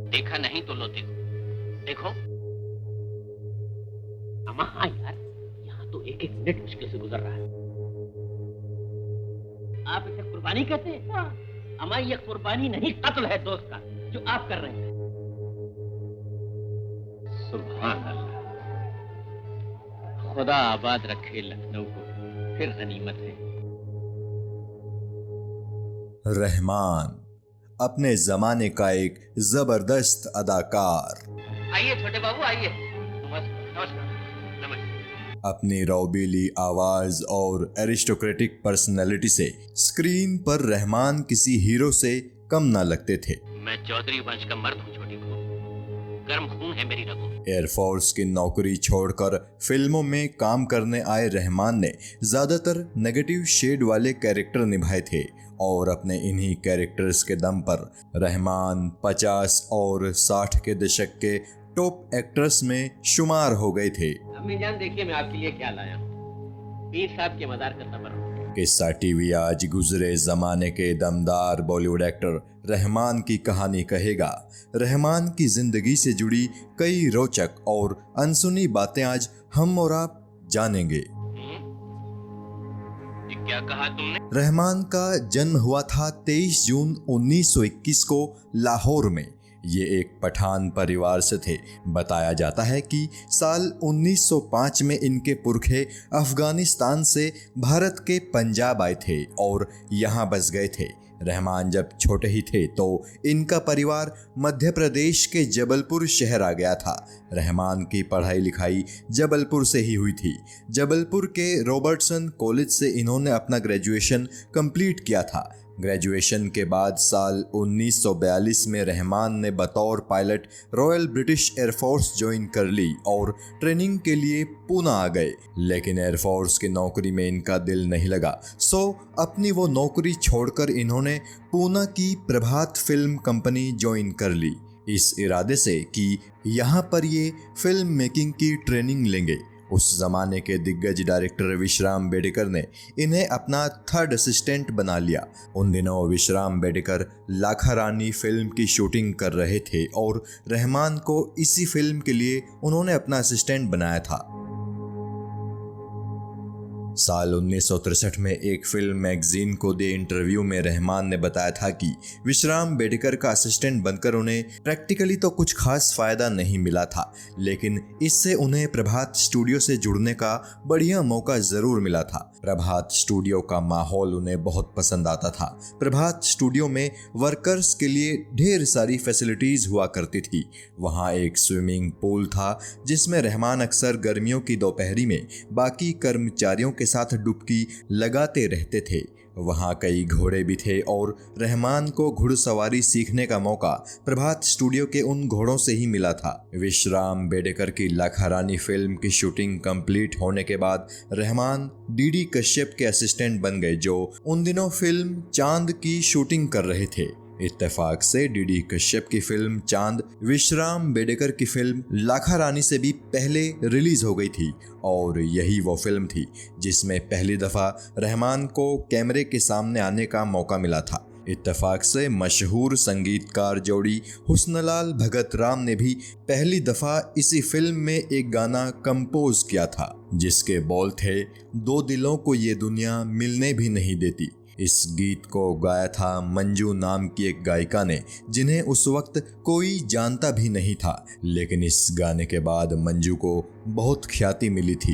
देखा नहीं तो लो देखो। देखो अम्मा, हाँ यार, यहाँ तो एक एक मिनट मुश्किल से गुजर रहा है। आप इसे कुर्बानी कहते हैं? हाँ। अम्मा, ये कुर्बानी नहीं, कत्ल है दोस्त का, जो आप कर रहे हैं। सुभान अल्लाह। खुदा आबाद रखे लखनऊ को, फिर गनीमत है। रहमान अपने जमाने का एक जबरदस्त अदाकार। आइए छोटे बाबू, आइए। नमस्कार नमस्कार नमस्कार। अपनी रौबीली आवाज और एरिस्टोक्रेटिक पर्सनैलिटी से स्क्रीन पर रहमान किसी हीरो से कम ना लगते थे। मैं चौधरी वंश का मर्द हूँ छोटी बहू, गर्म खून है मेरी रगों में। एयरफोर्स की नौकरी छोड़कर फिल्मों में काम करने आए रहमान ने ज्यादातर नेगेटिव शेड वाले कैरेक्टर निभाए थे और अपने इन्हीं कैरेक्टर्स के दम पर रहमान 50 और 60 के दशक के टॉप एक्टर्स में शुमार हो गए थे। अम्मी जान, देखिए मैं आपके लिए क्या लाया हूँ। पीर साहब के मदार का सबर। किस्सा टीवी आज गुजरे जमाने के दमदार बॉलीवुड एक्टर रहमान की कहानी कहेगा। रहमान की जिंदगी से जुड़ी कई रोचक और अनसुनी बातें आज हम और आप जानेंगे। ये क्या कहा तुमने? रहमान का जन्म हुआ था 23 जून 1921 को लाहौर में। ये एक पठान परिवार से थे। बताया जाता है कि साल 1905 में इनके पुरखे अफगानिस्तान से भारत के पंजाब आए थे और यहाँ बस गए थे। रहमान जब छोटे ही थे तो इनका परिवार मध्य प्रदेश के जबलपुर शहर आ गया था। रहमान की पढ़ाई लिखाई जबलपुर से ही हुई थी। जबलपुर के रॉबर्टसन कॉलेज से इन्होंने अपना ग्रेजुएशन कंप्लीट किया था। ग्रेजुएशन के बाद साल 1942 में रहमान ने बतौर pilot royal British air force join कर ली और ट्रेनिंग के लिए पूना आ गए। लेकिन एयरफोर्स की नौकरी में इनका दिल नहीं लगा, सो अपनी वो नौकरी छोड़कर इन्होंने पूना की प्रभात फिल्म कंपनी ज्वाइन कर ली, इस इरादे से कि यहाँ पर ये फिल्म मेकिंग की ट्रेनिंग लेंगे। उस जमाने के दिग्गज डायरेक्टर विश्राम बेडेकर ने इन्हें अपना थर्ड असिस्टेंट बना लिया। उन दिनों विश्राम बेडेकर लाखा रानी फिल्म की शूटिंग कर रहे थे और रहमान को इसी फिल्म के लिए उन्होंने अपना असिस्टेंट बनाया था। साल 1963 में एक फिल्म मैगजीन को दे इंटरव्यू में रहमान ने बताया था कि विश्राम बेडेकर का असिस्टेंट बनकर उन्हें प्रैक्टिकली तो कुछ खास फायदा नहीं मिला था, लेकिन इससे उन्हें प्रभात स्टूडियो से जुड़ने का बढ़िया मौका जरूर मिला था। प्रभात स्टूडियो का माहौल उन्हें बहुत पसंद आता था। प्रभात स्टूडियो में वर्कर्स के लिए ढेर सारी फैसिलिटीज हुआ करती थी। वहाँ एक स्विमिंग पूल था जिसमें रहमान अक्सर गर्मियों की दोपहरी में बाकी कर्मचारियों के साथ डुबकी लगाते रहते थे। वहाँ कई घोड़े भी थे और रहमान को घुड़सवारी सीखने का मौका प्रभात स्टूडियो के उन घोड़ों से ही मिला था। विश्राम बेडेकर की लाखा रानी फिल्म की शूटिंग कंप्लीट होने के बाद रहमान डीडी कश्यप के असिस्टेंट बन गए, जो उन दिनों फिल्म चांद की शूटिंग कर रहे थे। इत्तेफाक से डीडी कश्यप की फिल्म चांद विश्राम बेडेकर की फिल्म लाखा रानी से भी पहले रिलीज हो गई थी और यही वो फिल्म थी जिसमें पहली दफा रहमान को कैमरे के सामने आने का मौका मिला था। इत्तेफाक से मशहूर संगीतकार जोड़ी हुस्नलाल भगत राम ने भी पहली दफा इसी फिल्म में एक गाना कंपोज किया था जिसके बोल थे, दो दिलों को ये दुनिया मिलने भी नहीं देती। इस गीत को गाया था मंजू नाम की एक गायिका ने, जिन्हें उस वक्त कोई जानता भी नहीं था, लेकिन इस गाने के बाद मंजू को बहुत ख्याति मिली थी।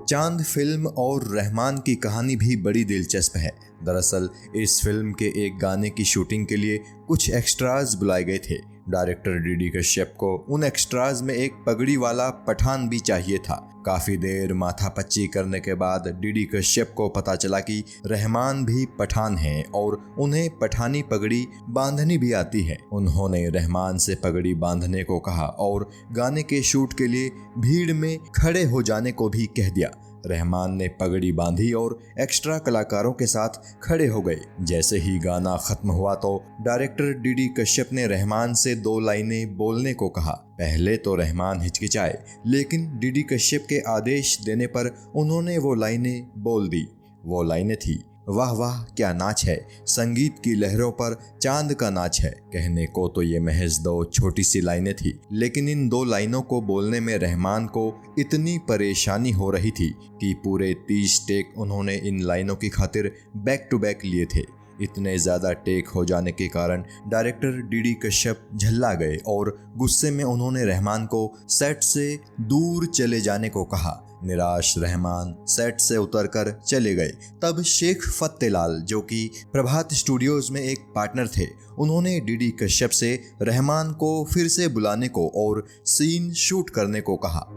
चांद फिल्म और रहमान की कहानी भी बड़ी दिलचस्प है। दरअसल इस फिल्म के एक गाने की शूटिंग के लिए कुछ एक्स्ट्राज बुलाए गए थे। डायरेक्टर डीडी कश्यप को उन एक्स्ट्राज में एक पगड़ी वाला पठान भी चाहिए था। काफी देर माथापच्ची करने के बाद डीडी कश्यप को पता चला कि रहमान भी पठान हैं और उन्हें पठानी पगड़ी बांधनी भी आती है। उन्होंने रहमान से पगड़ी बांधने को कहा और गाने के शूट के लिए भीड़ में खड़े हो जाने को भी कह दिया। रहमान ने पगड़ी बांधी और एक्स्ट्रा कलाकारों के साथ खड़े हो गए। जैसे ही गाना खत्म हुआ तो डायरेक्टर डीडी कश्यप ने रहमान से 2 लाइनें बोलने को कहा। पहले तो रहमान हिचकिचाए, लेकिन डीडी कश्यप के आदेश देने पर उन्होंने वो लाइनें बोल दी। वो लाइनें थी, वाह वाह क्या नाच है, संगीत की लहरों पर चांद का नाच है। कहने को तो ये महज 2 छोटी सी लाइनें थी, लेकिन इन 2 लाइनों को बोलने में रहमान को इतनी परेशानी हो रही थी कि पूरे 30 टेक उन्होंने इन लाइनों की खातिर बैक टू बैक लिए थे। इतने ज़्यादा टेक हो जाने के कारण डायरेक्टर डीडी कश्यप झल्ला गए और गुस्से में उन्होंने रहमान को सेट से दूर चले जाने को कहा। निराश रहमान सेट से उतरकर चले गए। तब शेख फत्तेलाल, जो कि प्रभात स्टूडियोज में एक पार्टनर थे, उन्होंने डीडी कश्यप से रहमान को फिर से बुलाने को और सीन शूट करने को कहा।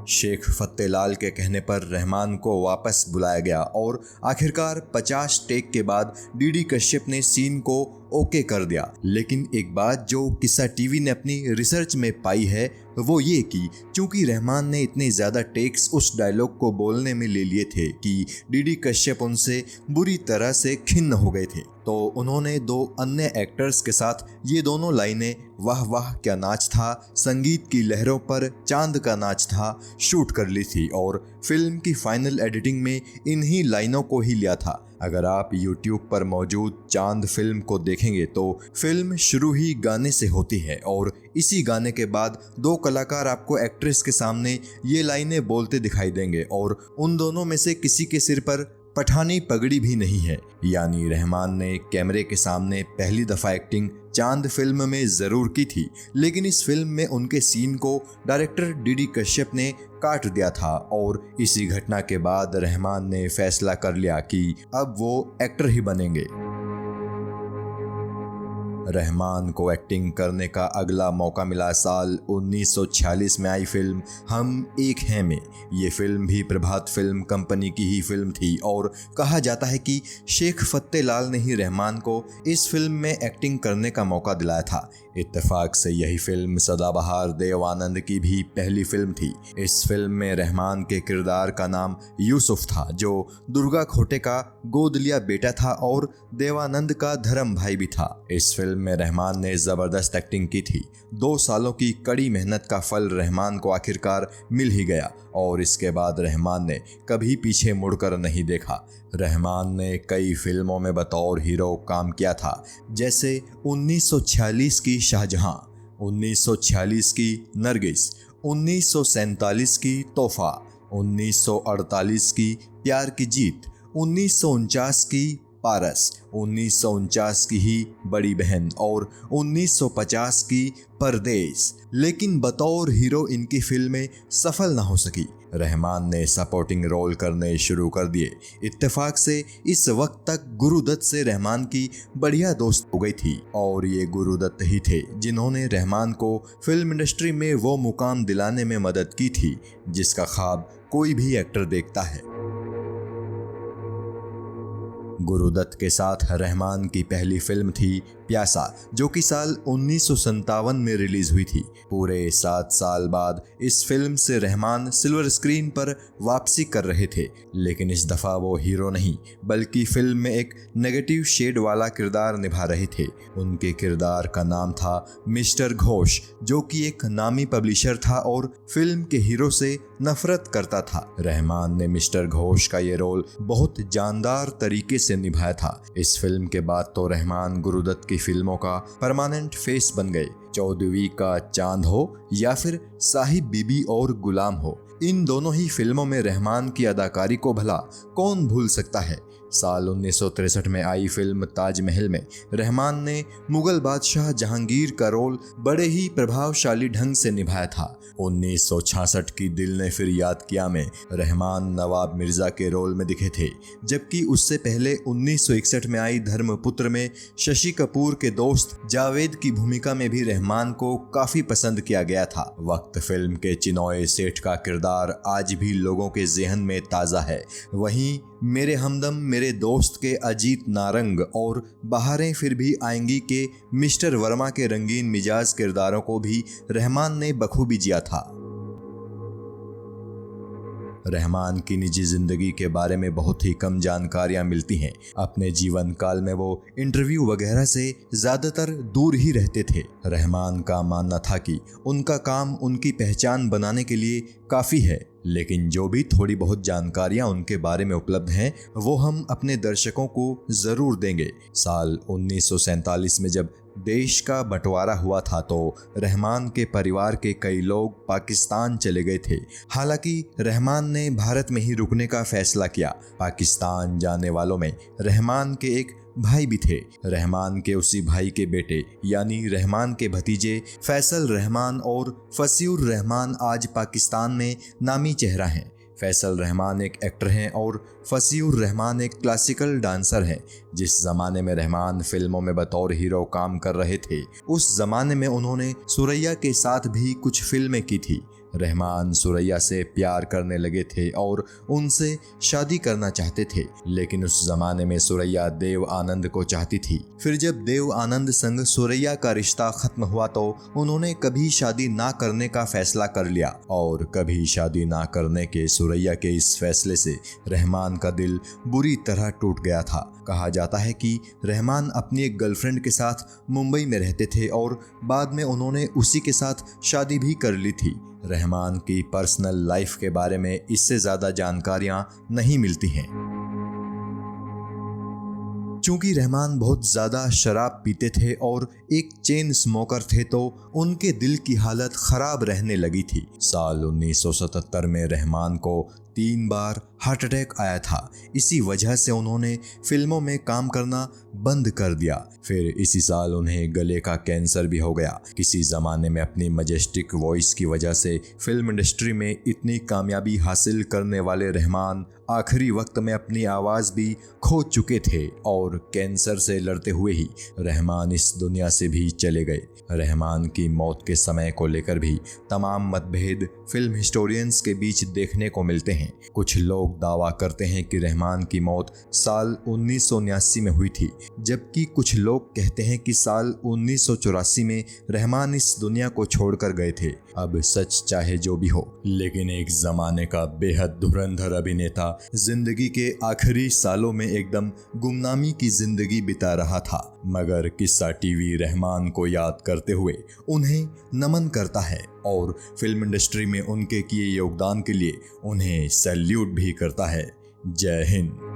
शेख फत्तेलाल के कहने पर रहमान को वापस बुलाया गया और आखिरकार 50 टेक के बाद डीडी कश्यप ने सीन को ओके कर दिया। लेकिन एक बात जो किस्सा टीवी ने अपनी रिसर्च में पाई है वो ये कि चूंकि रहमान ने इतने ज़्यादा टेक्स उस डायलॉग को बोलने में ले लिए थे कि डीडी कश्यप उनसे बुरी तरह से खिन्न हो गए थे, तो उन्होंने 2 अन्य एक्टर्स के साथ ये दोनों लाइनें वाह वाह क्या नाच था, संगीत की लहरों पर चांद का नाच था शूट कर ली थी और फिल्म की फाइनल एडिटिंग में इन्हीं लाइनों को ही लिया था। अगर आप YouTube पर मौजूद चांद फिल्म को देखेंगे तो फिल्म शुरू ही गाने से होती है और इसी गाने के बाद 2 कलाकार आपको एक्ट्रेस के सामने ये लाइनें बोलते दिखाई देंगे और उन दोनों में से किसी के सिर पर पठानी पगड़ी भी नहीं है। यानी रहमान ने कैमरे के सामने पहली दफ़ा एक्टिंग चांद फिल्म में ज़रूर की थी, लेकिन इस फिल्म में उनके सीन को डायरेक्टर डीडी कश्यप ने काट दिया था और इसी घटना के बाद रहमान ने फैसला कर लिया कि अब वो एक्टर ही बनेंगे। रहमान को एक्टिंग करने का अगला मौका मिला साल 1946 में आई फिल्म हम एक हैं में। ये फिल्म भी प्रभात फिल्म कंपनी की ही फिल्म थी और कहा जाता है कि शेख फत्तेलाल ने ही रहमान को इस फिल्म में एक्टिंग करने का मौका दिलाया था। इत्तेफाक से यही फिल्म सदाबहार देव आनंद की भी पहली फिल्म थी। इस फिल्म में रहमान के किरदार का नाम यूसुफ था, जो दुर्गा खोटे का गोद लिया बेटा था और देवानंद का धर्म भाई भी था। इस फिल्म में रहमान ने जबरदस्त एक्टिंग की थी। 2 सालों की कड़ी मेहनत का फल रहमान को आखिरकार मिल ही गया और इसके बाद रहमान ने कभी पीछे मुड़कर नहीं देखा। रहमान ने कई फिल्मों में बतौर हीरो काम किया था, जैसे 1946 की शाहजहां, 1946 की नरगिस, 1947 की तोहफा, 1948 की प्यार की जीत, 1949 की पारस, 1949 की ही बड़ी बहन और 1950 की परदेस। लेकिन बतौर हीरो इनकी फिल्में सफल ना हो सकी। रहमान ने सपोर्टिंग रोल करने शुरू कर दिए। इत्तेफाक से इस वक्त तक गुरुदत्त से रहमान की बढ़िया दोस्त हो गई थी और ये गुरुदत्त ही थे जिन्होंने रहमान को फिल्म इंडस्ट्री में वो मुकाम दिलाने में मदद की थी जिसका ख्वाब कोई भी एक्टर देखता है। गुरुदत्त के साथ रहमान की पहली फिल्म थी प्यासा, जो कि साल 1957 में रिलीज हुई थी। पूरे 7 साल बाद इस फिल्म से रहमान सिल्वर स्क्रीन पर वापसी कर रहे थे, लेकिन इस दफ़ा वो हीरो नहीं बल्कि फिल्म में एक नेगेटिव शेड वाला किरदार निभा रहे थे। उनके किरदार का नाम था मिस्टर घोष, जो कि एक नामी पब्लिशर था और फिल्म के हीरो से नफरत करता था। रहमान ने मिस्टर घोष का ये रोल बहुत जानदार तरीके से निभाया था। इस फिल्म के बाद तो रहमान गुरुदत्त की फिल्मों का परमानेंट फेस बन गए। 14वीं का चांद हो या फिर साहिब बीबी और गुलाम हो, इन दोनों ही फिल्मों में रहमान की अदाकारी को भला कौन भूल सकता है। साल 1963 में आई फिल्म ताजमहल में रहमान ने मुगल बादशाह जहांगीर का रोल बड़े ही प्रभावशाली ढंग से निभाया था। 1966 की दिल ने फिर याद किया में रहमान नवाब मिर्जा के रोल में दिखे थे, जबकि उससे पहले 1961 में आई धर्मपुत्र में शशि कपूर के दोस्त जावेद की भूमिका में भी रहमान को काफी पसंद किया गया था। वक्त फिल्म के चिनॉय सेठ का किरदार आज भी लोगों के ज़हन में ताज़ा है। वहीं मेरे हमदम मेरे दोस्त के अजीत नारंग और बहारें फिर भी आएंगी के मिस्टर वर्मा के रंगीन मिजाज किरदारों को भी रहमान ने बखूबी जिया था। रहमान की निजी जिंदगी के बारे में बहुत ही कम जानकारियां मिलती हैं। अपने जीवन काल में वो इंटरव्यू वगैरह से ज़्यादातर दूर ही रहते थे। रहमान का मानना था कि उनका काम उनकी पहचान बनाने के लिए काफ़ी है। लेकिन जो भी थोड़ी बहुत जानकारियां उनके बारे में उपलब्ध हैं वो हम अपने दर्शकों को जरूर देंगे। साल 1947 में जब देश का बंटवारा हुआ था तो रहमान के परिवार के कई लोग पाकिस्तान चले गए थे। हालांकि रहमान ने भारत में ही रुकने का फैसला किया। पाकिस्तान जाने वालों में रहमान के एक भाई भी थे। रहमान के उसी भाई के बेटे यानी रहमान के भतीजे फैसल रहमान और फसीउर रहमान आज पाकिस्तान में नामी चेहरा हैं। फैसल रहमान एक एक्टर हैं और फसीउर रहमान एक क्लासिकल डांसर हैं। जिस ज़माने में रहमान फिल्मों में बतौर हीरो काम कर रहे थे उस ज़माने में उन्होंने सुरैया के साथ भी कुछ फिल्में की थी। रहमान सुरैया से प्यार करने लगे थे और उनसे शादी करना चाहते थे, लेकिन उस जमाने में सुरैया देव आनंद को चाहती थी। फिर जब देव आनंद संग सुरैया का रिश्ता खत्म हुआ तो उन्होंने कभी शादी ना करने का फैसला कर लिया और कभी शादी ना करने के सुरैया के इस फैसले से रहमान का दिल बुरी तरह टूट गया था। कहा जाता है कि रहमान अपनी एक गर्लफ्रेंड के साथ मुंबई में रहते थे और बाद में उन्होंने उसी के साथ शादी भी कर ली थी। रहमान की पर्सनल लाइफ के बारे में इससे ज़्यादा जानकारियां नहीं मिलती हैं। चूंकि रहमान बहुत ज़्यादा शराब पीते थे और एक चेन स्मोकर थे तो उनके दिल की हालत ख़राब रहने लगी थी। साल 1977 में रहमान को 3 बार हार्ट अटैक आया था। इसी वजह से उन्होंने फिल्मों में काम करना बंद कर दिया। फिर इसी साल उन्हें गले का कैंसर भी हो गया। किसी ज़माने में अपनी मजेस्टिक वॉइस की वजह से फिल्म इंडस्ट्री में इतनी कामयाबी हासिल करने वाले रहमान आखिरी वक्त में अपनी आवाज़ भी खो चुके थे और कैंसर से लड़ते हुए ही रहमान इस दुनिया से भी चले गए। रहमान की मौत के समय को लेकर भी तमाम मतभेद फिल्म हिस्टोरियंस के बीच देखने को मिलते हैं। कुछ लोग दावा करते हैं कि रहमान की मौत साल 1979 में हुई थी, जबकि कुछ लोग कहते हैं कि साल 1984 में रहमान इस दुनिया को छोड़कर गए थे। अब सच चाहे जो भी हो, लेकिन एक जमाने का बेहद धुरंधर अभिनेता जिंदगी के आखिरी सालों में एकदम गुमनामी की जिंदगी बिता रहा था। मगर किस्सा टीवी रहमान को याद करते हुए उन्हें नमन करता है और फिल्म इंडस्ट्री में उनके किए योगदान के लिए उन्हें सैल्यूट भी करता है। जय हिंद।